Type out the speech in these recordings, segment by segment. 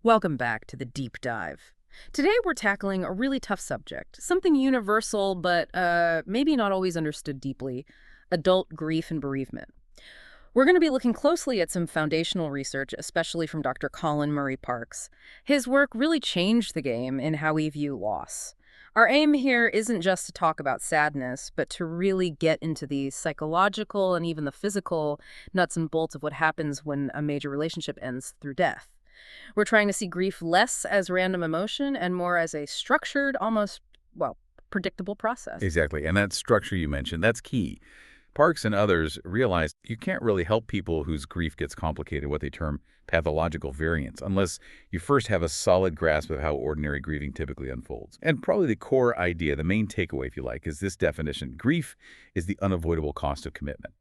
Welcome back to the deep dive. Today we're tackling a really tough subject, something universal but maybe not always understood deeply, adult grief and bereavement. We're going to be looking closely at some foundational research, especially from Dr. Colin Murray-Parkes. His work really changed the game in how we view loss. Our aim here isn't just to talk about sadness, but to really get into the psychological and even the physical nuts and bolts of what happens when a major relationship ends through death. We're trying to see grief less as random emotion and more as a structured, almost, well, predictable process. Exactly. And that structure you mentioned, that's key. Parks and others realized you can't really help people whose grief gets complicated, what they term pathological variants, unless you first have a solid grasp of how ordinary grieving typically unfolds. And probably the core idea, the main takeaway, if you like, is this definition. Grief is the unavoidable cost of commitment.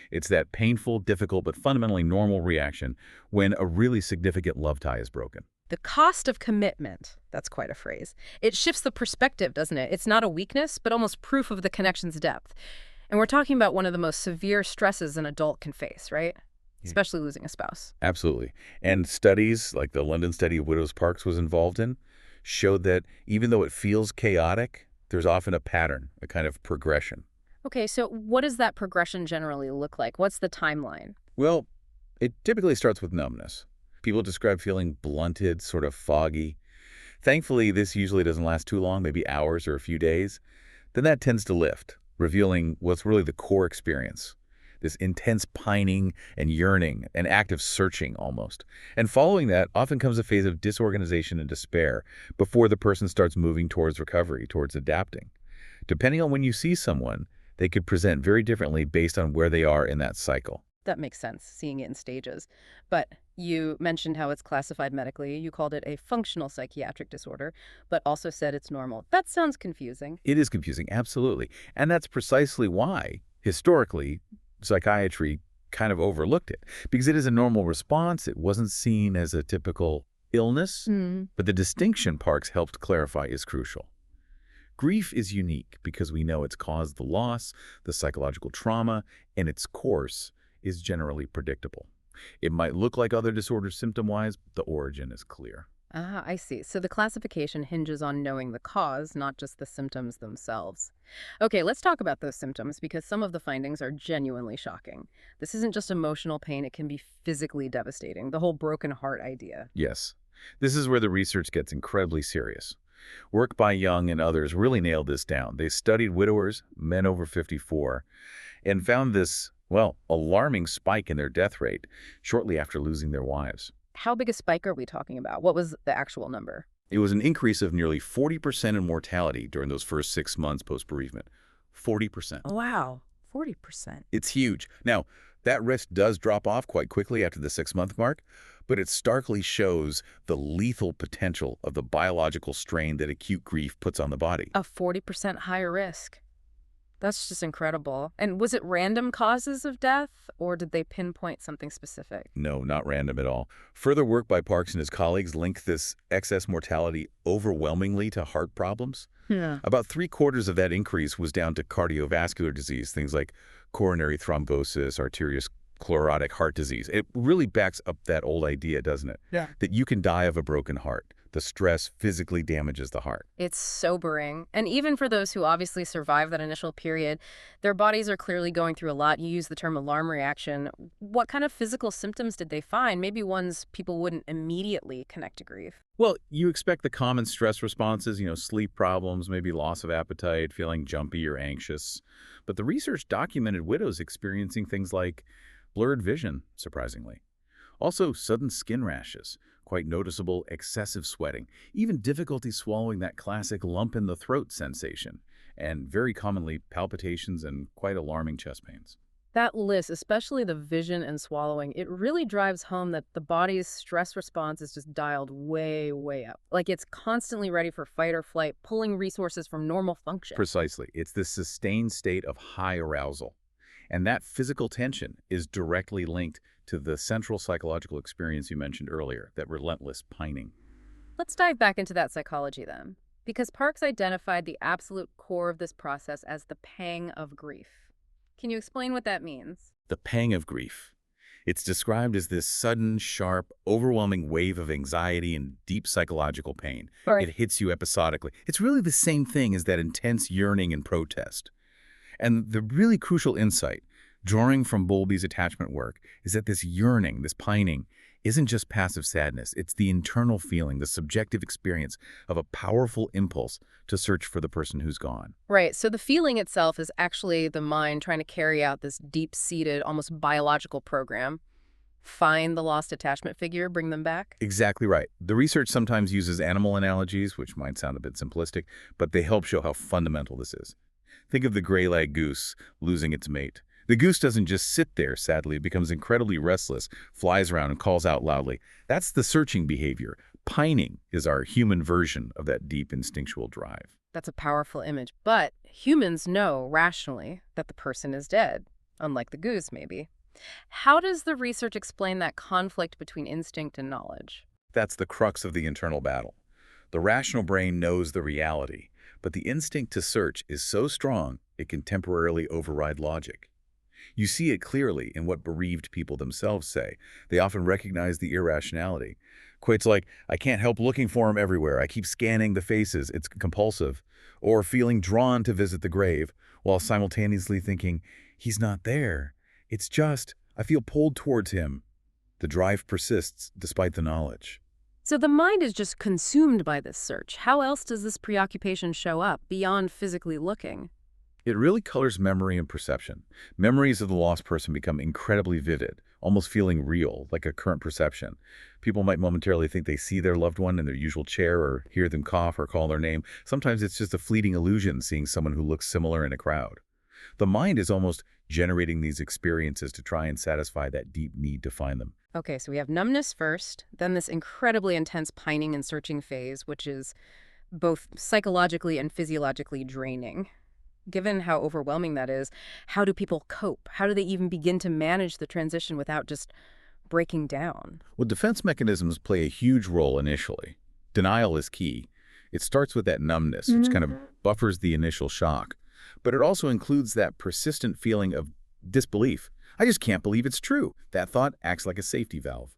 It's that painful, difficult, but fundamentally normal reaction when a really significant love tie is broken. The cost of commitment, that's quite a phrase. It shifts the perspective, doesn't it? It's not a weakness, but almost proof of the connection's depth. And we're talking about one of the most severe stresses an adult can face, right? Especially losing a spouse. Absolutely. And studies, like the London study Widows Parks was involved in, showed that even though it feels chaotic, there's often a pattern, a kind of progression. Okay, so what does that progression generally look like? What's the timeline? Well, it typically starts with numbness. People describe feeling blunted, sort of foggy. Thankfully, this usually doesn't last too long, maybe hours or a few days. Then that tends to lift, revealing what's really the core experience. This intense pining and yearning, an active searching almost. And following that often comes a phase of disorganization and despair before the person starts moving towards recovery, towards adapting. Depending on when you see someone, they could present very differently based on where they are in that cycle. That makes sense, seeing it in stages. But you mentioned how it's classified medically. You called it a functional psychiatric disorder, but also said it's normal. That sounds confusing. It is confusing, absolutely. And that's precisely why, historically, psychiatry kind of overlooked it. Because it is a normal response. It wasn't seen as a typical illness. But the distinction Parks helped clarify is crucial. Grief is unique because we know it's caused the loss, the psychological trauma, and its course is generally predictable. It might look like other disorders symptom-wise, but the origin is clear. Ah, I see. So the classification hinges on knowing the cause, not just the symptoms themselves. Okay, let's talk about those symptoms because some of the findings are genuinely shocking. This isn't just emotional pain, it can be physically devastating. The whole broken heart idea. Yes, this is where the research gets incredibly serious. Work by Young and others really nailed this down. They studied widowers, men over 54, and found this, well, alarming spike in their death rate shortly after losing their wives. How big a spike are we talking about? What was the actual number? It was an increase of nearly 40% in mortality during those first 6 months post-bereavement. 40%. Wow, 40%. It's huge. Now, that risk does drop off quite quickly after the 6-month mark, but it starkly shows the lethal potential of the biological strain that acute grief puts on the body. A 40% higher risk. That's just incredible. And was it random causes of death, or did they pinpoint something specific? No, not random at all. Further work by Parks and his colleagues linked this excess mortality overwhelmingly to heart problems. Yeah. About 3/4 of that increase was down to cardiovascular disease, things like coronary thrombosis, arteriosclerotic heart disease. It really backs up that old idea, doesn't it? Yeah. That you can die of a broken heart. The stress physically damages the heart. It's sobering. And even for those who obviously survive that initial period, their bodies are clearly going through a lot. You use the term alarm reaction. What kind of physical symptoms did they find? Maybe ones people wouldn't immediately connect to grief. Well, you expect the common stress responses, sleep problems, maybe loss of appetite, feeling jumpy or anxious. But the research documented widows experiencing things like blurred vision, surprisingly. Also, sudden skin rashes, quite noticeable excessive sweating, even difficulty swallowing that classic lump in the throat sensation, and very commonly palpitations and quite alarming chest pains. That list, especially the vision and swallowing, it really drives home that the body's stress response is just dialed way, way up. Like it's constantly ready for fight or flight, pulling resources from normal function. Precisely. It's this sustained state of high arousal. And that physical tension is directly linked to the central psychological experience you mentioned earlier, that relentless pining. Let's dive back into that psychology then, because Parks identified the absolute core of this process as the pang of grief. Can you explain what that means? The pang of grief. It's described as this sudden, sharp, overwhelming wave of anxiety and deep psychological pain. Right. It hits you episodically. It's really the same thing as that intense yearning and protest. And the really crucial insight, drawing from Bowlby's attachment work, is that this yearning, this pining, isn't just passive sadness. It's the internal feeling, the subjective experience of a powerful impulse to search for the person who's gone. Right. So the feeling itself is actually the mind trying to carry out this deep-seated, almost biological program. Find the lost attachment figure, bring them back. Exactly right. The research sometimes uses animal analogies, which might sound a bit simplistic, but they help show how fundamental this is. Think of the gray-lag goose losing its mate. The goose doesn't just sit there, sadly. It becomes incredibly restless, flies around, and calls out loudly. That's the searching behavior. Pining is our human version of that deep instinctual drive. That's a powerful image. But humans know rationally that the person is dead, unlike the goose, maybe. How does the research explain that conflict between instinct and knowledge? That's the crux of the internal battle. The rational brain knows the reality, but the instinct to search is so strong it can temporarily override logic. You see it clearly in what bereaved people themselves say. They often recognize the irrationality. Quotes like, "I can't help looking for him everywhere. I keep scanning the faces. It's compulsive." Or feeling drawn to visit the grave, while simultaneously thinking, "He's not there. It's just, I feel pulled towards him." The drive persists despite the knowledge. So the mind is just consumed by this search. How else does this preoccupation show up beyond physically looking? It really colors memory and perception. Memories of the lost person become incredibly vivid, almost feeling real, like a current perception. People might momentarily think they see their loved one in their usual chair or hear them cough or call their name. Sometimes it's just a fleeting illusion seeing someone who looks similar in a crowd. The mind is almost generating these experiences to try and satisfy that deep need to find them. Okay, so we have numbness first, then this incredibly intense pining and searching phase, which is both psychologically and physiologically draining. Given how overwhelming that is, how do people cope? How do they even begin to manage the transition without just breaking down? Well, defense mechanisms play a huge role initially. Denial is key. It starts with that numbness, which kind of buffers the initial shock. But it also includes that persistent feeling of disbelief. I just can't believe it's true. That thought acts like a safety valve.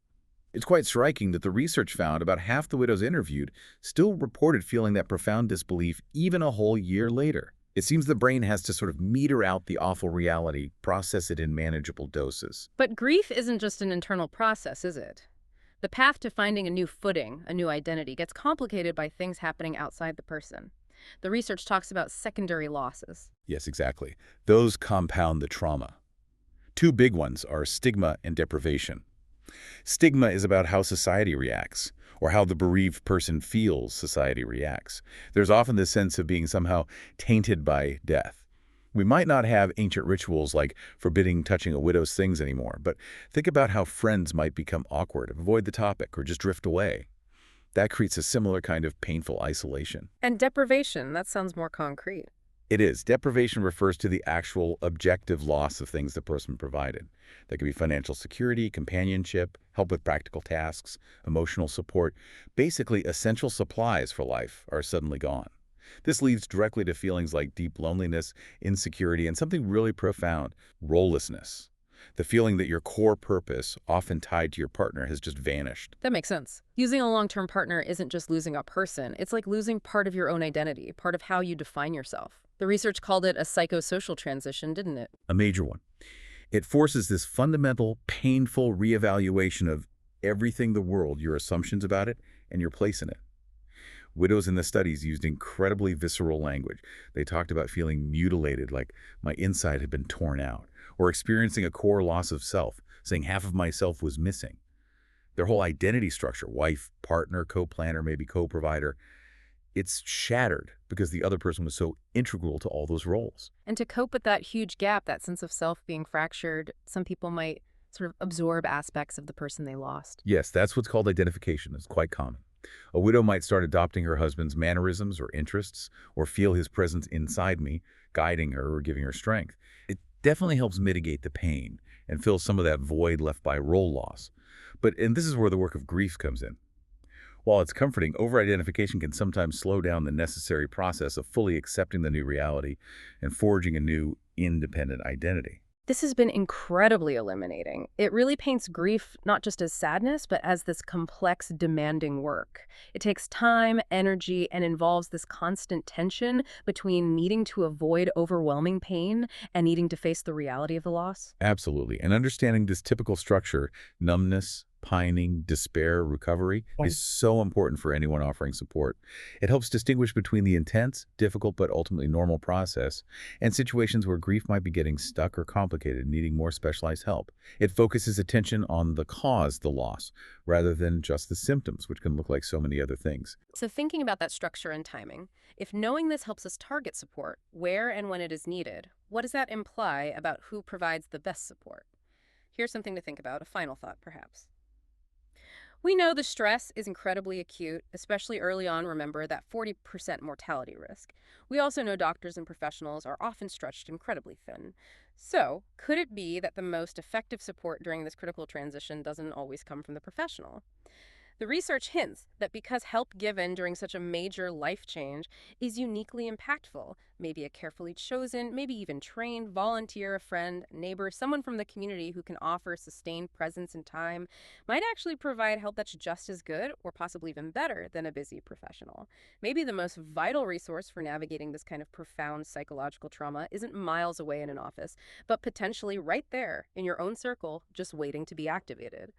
It's quite striking that the research found about half the widows interviewed still reported feeling that profound disbelief even a whole year later. It seems the brain has to sort of meter out the awful reality, process it in manageable doses. But grief isn't just an internal process, is it? The path to finding a new footing, a new identity, gets complicated by things happening outside the person. The research talks about secondary losses. Yes, exactly. Those compound the trauma. Two big ones are stigma and deprivation. Stigma is about how society reacts, or how the bereaved person feels society reacts. There's often this sense of being somehow tainted by death. We might not have ancient rituals like forbidding touching a widow's things anymore, but think about how friends might become awkward, avoid the topic, or just drift away. That creates a similar kind of painful isolation. And deprivation, that sounds more concrete. It is. Deprivation refers to the actual objective loss of things the person provided. That could be financial security, companionship, help with practical tasks, emotional support. Basically, essential supplies for life are suddenly gone. This leads directly to feelings like deep loneliness, insecurity, and something really profound, rolelessness. The feeling that your core purpose, often tied to your partner, has just vanished. That makes sense. Using a long-term partner isn't just losing a person. It's like losing part of your own identity, part of how you define yourself. The research called it a psychosocial transition, didn't it? A major one. It forces this fundamental, painful reevaluation of everything the world, your assumptions about it, and your place in it. Widows in the studies used incredibly visceral language. They talked about feeling mutilated, like my inside had been torn out, or experiencing a core loss of self, saying half of myself was missing. Their whole identity structure, wife, partner, co-planner, maybe co-provider, it's shattered because the other person was so integral to all those roles. And to cope with that huge gap, that sense of self being fractured, some people might sort of absorb aspects of the person they lost. Yes, that's what's called identification. It's quite common. A widow might start adopting her husband's mannerisms or interests, or feel his presence inside me, guiding her or giving her strength. It definitely helps mitigate the pain and fill some of that void left by role loss. And this is where the work of grief comes in. While it's comforting, over-identification can sometimes slow down the necessary process of fully accepting the new reality and forging a new, independent identity. This has been incredibly illuminating. It really paints grief not just as sadness, but as this complex, demanding work. It takes time, energy, and involves this constant tension between needing to avoid overwhelming pain and needing to face the reality of the loss. Absolutely. And understanding this typical structure, numbness, pining, despair, recovery, is so important for anyone offering support. It helps distinguish between the intense, difficult, but ultimately normal process and situations where grief might be getting stuck or complicated, needing more specialized help. It focuses attention on the cause, the loss, rather than just the symptoms, which can look like so many other things. So, thinking about that structure and timing, if knowing this helps us target support, where and when it is needed, what does that imply about who provides the best support? Here's something to think about, a final thought perhaps. We know the stress is incredibly acute, especially early on. Remember that 40% mortality risk. We also know doctors and professionals are often stretched incredibly thin. So, could it be that the most effective support during this critical transition doesn't always come from the professional? The research hints that because help given during such a major life change is uniquely impactful, maybe a carefully chosen, maybe even trained volunteer, a friend, neighbor, someone from the community who can offer sustained presence and time, might actually provide help that's just as good or possibly even better than a busy professional. Maybe the most vital resource for navigating this kind of profound psychological trauma isn't miles away in an office, but potentially right there in your own circle, just waiting to be activated.